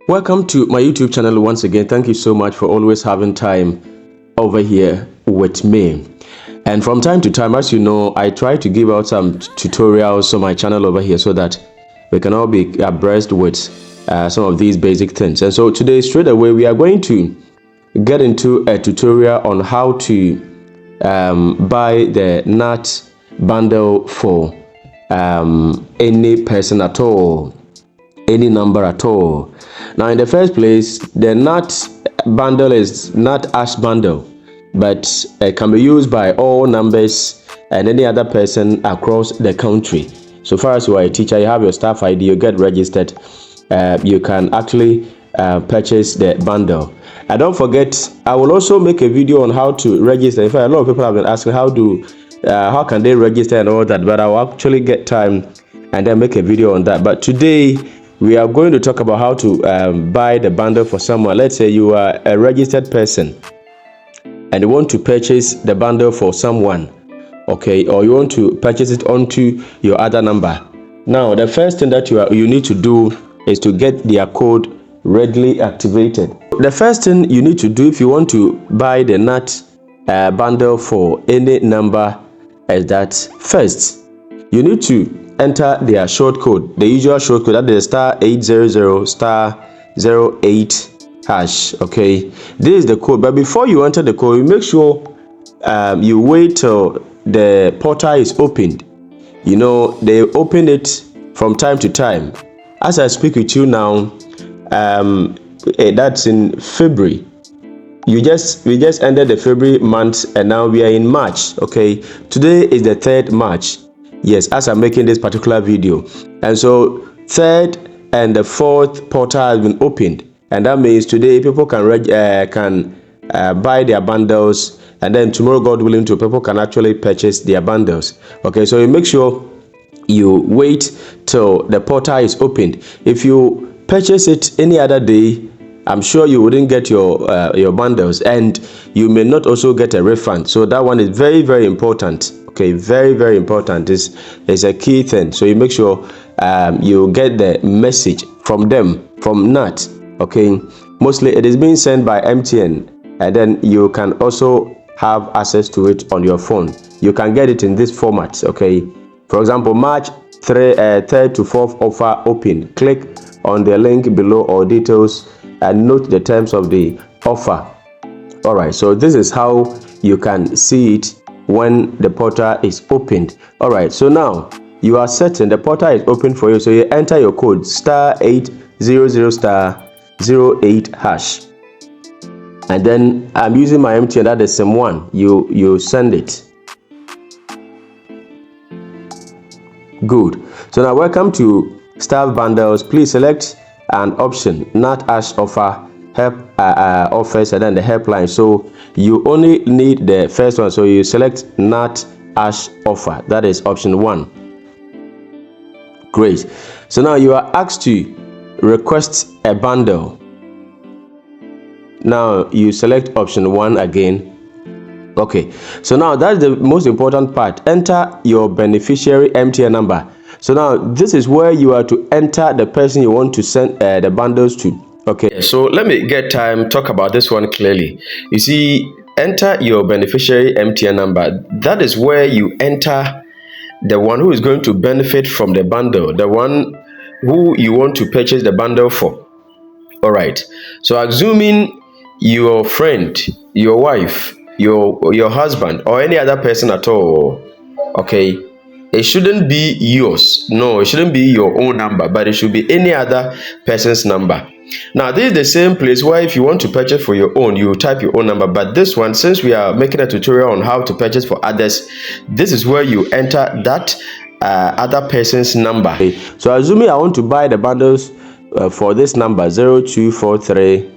Welcome to my YouTube channel once again. Thank you so much for always having time over here with me. And from time to time, as you know, I try to give out some tutorials on my channel over here so that we can all be abreast with some of these basic things. And so today, straight away, we are going to get into a tutorial on how to buy the Gnat bundle for any person at all, any number at all. Now, in the first place, the Gnat bundle is not Ash bundle, but it can be used by all numbers and any other person across the country. So far as you are a teacher, you have your staff ID, you get registered, you can actually purchase the bundle. And don't forget, I will also make a video on how to register. In fact, a lot of people have been asking how can they register and all that, but I will actually get time and then make a video on that. But today we are going to talk about how to buy the bundle for someone. Let's say you are a registered person and you want to purchase the bundle for someone, okay, or you want to purchase it onto your other number. Now, the first thing that you need to do is to get their code readily activated. The first thing you need to do if you want to buy the Gnat bundle for any number is that first you need to enter their short code, the usual short code, that is *800*08#. Okay, this is the code, but before you enter the code, you make sure you wait till the portal is opened. You know, they open it from time to time. As I speak with you now, that's in February. We just ended the February month and now we are in March. Okay, today is the 3rd March. Yes, as I'm making this particular video, and so 3rd and the 4th portal has been opened, and that means today people can buy their bundles, and then tomorrow, God willing, people can actually purchase their bundles. Okay, so you make sure you wait till the portal is opened. If you purchase it any other day, I'm sure you wouldn't get your bundles, and you may not also get a refund. So that one is very, very important. Okay, very, very important. This is a key thing. So you make sure you get the message from them, from Gnat. Okay, mostly it is being sent by MTN, and then you can also have access to it on your phone. You can get it in this format. Okay, for example, March 3rd to 4th offer open. Click on the link below or details and note the terms of the offer. All right, so this is how you can see it when the portal is opened. All right, so now you are certain the portal is open for you, so you enter your code *800*08#, and then I'm using my MTN, that is SIM1. You send it. Good. So now, welcome to staff bundles. Please select an option, Gnat Ash offer, help offers, and then the helpline. So you only need the first one, so you select Gnat Ash offer, that is option 1. Great. So now you are asked to request a bundle. Now you select option 1 again. Okay, so now that's the most important part. Enter your beneficiary MTN number. So now this is where you are to enter the person you want to send the bundles to. Okay, so let me get time talk about this one clearly. You see, enter your beneficiary MTN number. That is where you enter the one who is going to benefit from the bundle, the one who you want to purchase the bundle for. All right, so assuming your friend, your wife, your husband, or any other person at all, okay, it shouldn't be yours. No, it shouldn't be your own number, but it should be any other person's number. Now, this is the same place where if you want to purchase for your own, you type your own number. But this one, since we are making a tutorial on how to purchase for others, this is where you enter that other person's number. Okay. So assuming I want to buy the bundles for this number 0243.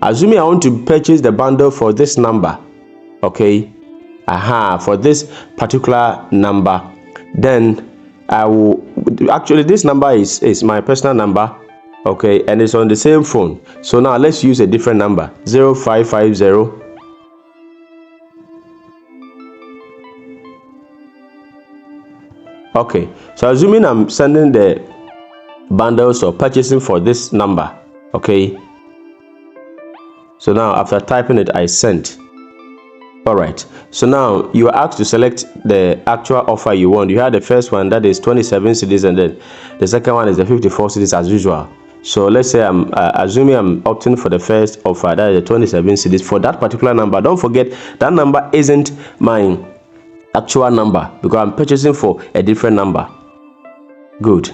Assuming I want to purchase the bundle for this number, okay, for this particular number, then I will actually, this number is my personal number, okay, and it's on the same phone. So now let's use a different number, 0550. Okay, so assuming I'm sending the bundles or purchasing for this number. Okay, so now after typing it, I sent. Alright, so now you are asked to select the actual offer you want. You had the first one, that is 27 cedis, and then the second one is the 54 cedis as usual. So let's say I'm assuming I'm opting for the first offer, that is the 27 cedis for that particular number. Don't forget that number isn't my actual number because I'm purchasing for a different number. Good.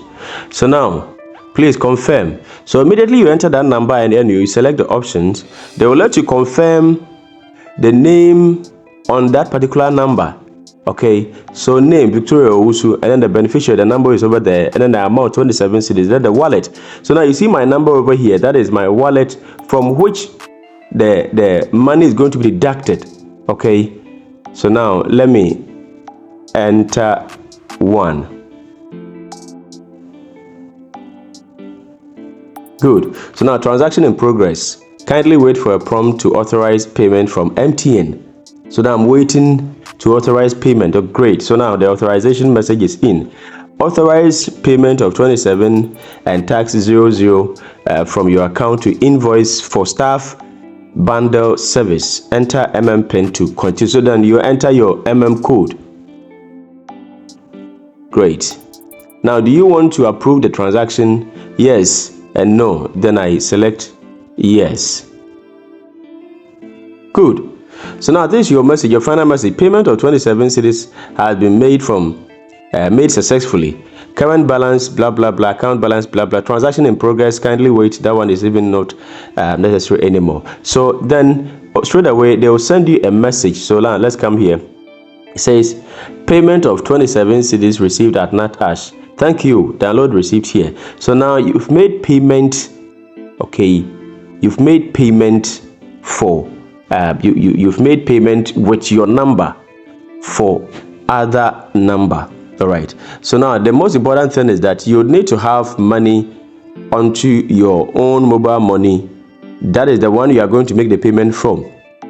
So now please confirm. So immediately you enter that number and then you select the options. They will let you confirm the name on that particular number. Okay, so name Victoria Owusu, and then the beneficiary, the number is over there, and then the amount 27 cedis, then the wallet. So now you see my number over here, that is my wallet from which the money is going to be deducted. Okay, so now let me enter 1. Good. So now transaction in progress. Kindly wait for a prompt to authorize payment from MTN. So now I'm waiting to authorize payment. Oh, great. So now the authorization message is in. Authorize payment of 27 and tax 00 from your account to invoice for staff bundle service. Enter pin to continue. So then you enter your code. Great. Now, do you want to approve the transaction? Yes and no. Then I select yes. Good. So now this is your message, your final message. Payment of 27 cedis has been made successfully. Current balance, blah blah blah. Account balance, blah blah. Transaction in progress. Kindly wait. That one is even not necessary anymore. So then straight away they will send you a message. So now let's come here. It says payment of 27 cedis received at Gnat. Thank you. Download receipt here. So now you've made payment. Okay, you've made payment for you've made payment with your number for other number. All right. So now the most important thing is that you need to have money onto your own mobile money. That is the one you are going to make the payment from.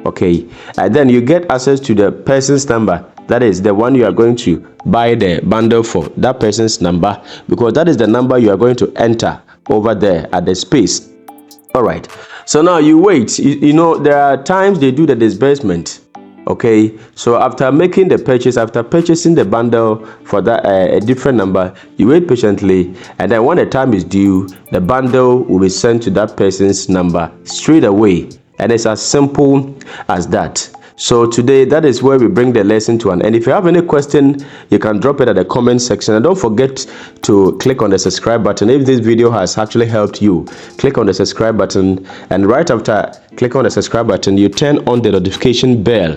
Okay, and then you get access to the person's number. That is the one you are going to buy the bundle for, that person's number, because that is the number you are going to enter over there at the space. All right, so now you wait. You know, there are times they do the disbursement. Okay, so after making the purchase, after purchasing the bundle for that a different number, you wait patiently, and then when the time is due, the bundle will be sent to that person's number straight away, and it's as simple as that. So today, that is where we bring the lesson to an end. If you have any question, you can drop it at the comment section, and don't forget to click on the subscribe button. If this video has actually helped you, click on the subscribe button, and right after click on the subscribe button, you turn on the notification bell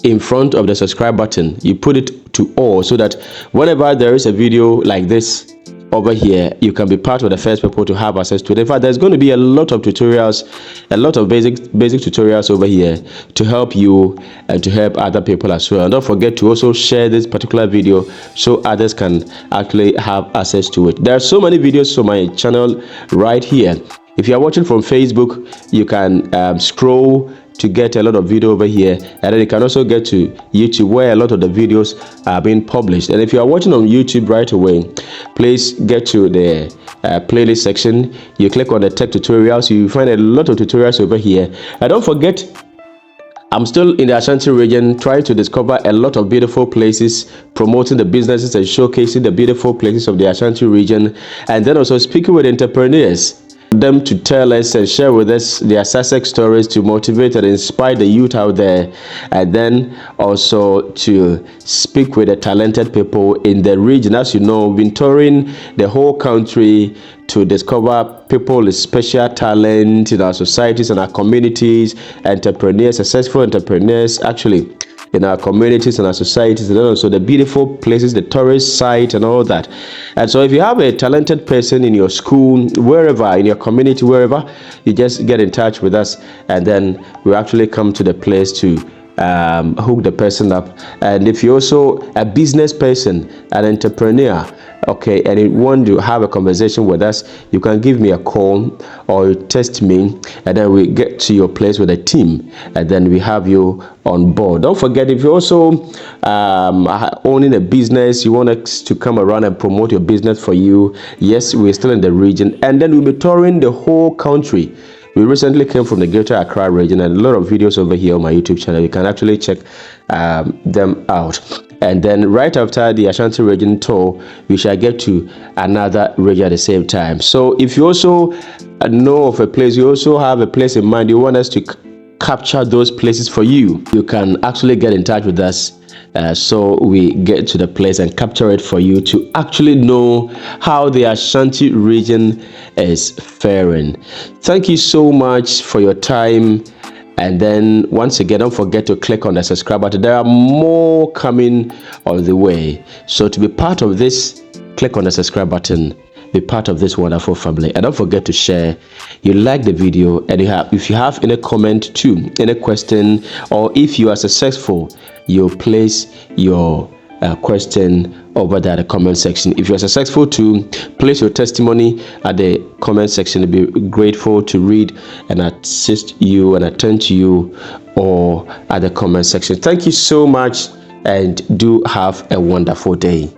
in front of the subscribe button. You put it to all so that whenever there is a video like this over here, you can be part of the first people to have access to it. In fact, there's going to be a lot of tutorials, a lot of basic tutorials over here to help you and to help other people as well. And don't forget to also share this particular video so others can actually have access to it. There are so many videos on my channel right here. If you are watching from Facebook, you can scroll to get a lot of video over here, and then you can also get to YouTube where a lot of the videos are being published. And if you are watching on YouTube right away, please get to the playlist section. You click on the tech tutorials, you find a lot of tutorials over here. And don't forget, I'm still in the Ashanti region trying to discover a lot of beautiful places, promoting the businesses and showcasing the beautiful places of the Ashanti region, and then also speaking with entrepreneurs, them to tell us and share with us their success stories to motivate and inspire the youth out there, and then also to speak with the talented people in the region. As you know, we've been touring the whole country to discover people with special talent in our societies and our communities, entrepreneurs, successful entrepreneurs actually in our communities and our societies, and also the beautiful places, the tourist site and all that. And so if you have a talented person in your school, wherever, in your community, wherever, you just get in touch with us, and then we actually come to the place to hook the person up. And if you're also a business person, an entrepreneur, okay, and you want to have a conversation with us, you can give me a call or text me, and then we get to your place with a team, and then we have you on board. Don't forget, if you're also owning a business, you want us to come around and promote your business for you, yes, we're still in the region, and then we'll be touring the whole country. We recently came from the Greater Accra region, and a lot of videos over here on my YouTube channel. You can actually check them out. And then right after the Ashanti region tour, we shall get to another region at the same time. So if you also know of a place, you also have a place in mind, you want us to capture those places for you, you can actually get in touch with us, so we get to the place and capture it for you to actually know how the Ashanti region is faring. Thank you so much for your time. And then once again, don't forget to click on the subscribe button. There are more coming on the way. So to be part of this, click on the subscribe button. Be part of this wonderful family, and don't forget to share. You like the video, and if you have any comment too, any question, or if you are successful, you place your question over there at the comment section. If you're successful to place your testimony at the comment section, I'd be grateful to read and assist you and attend to you, or at the comment section. Thank you so much, and do have a wonderful day.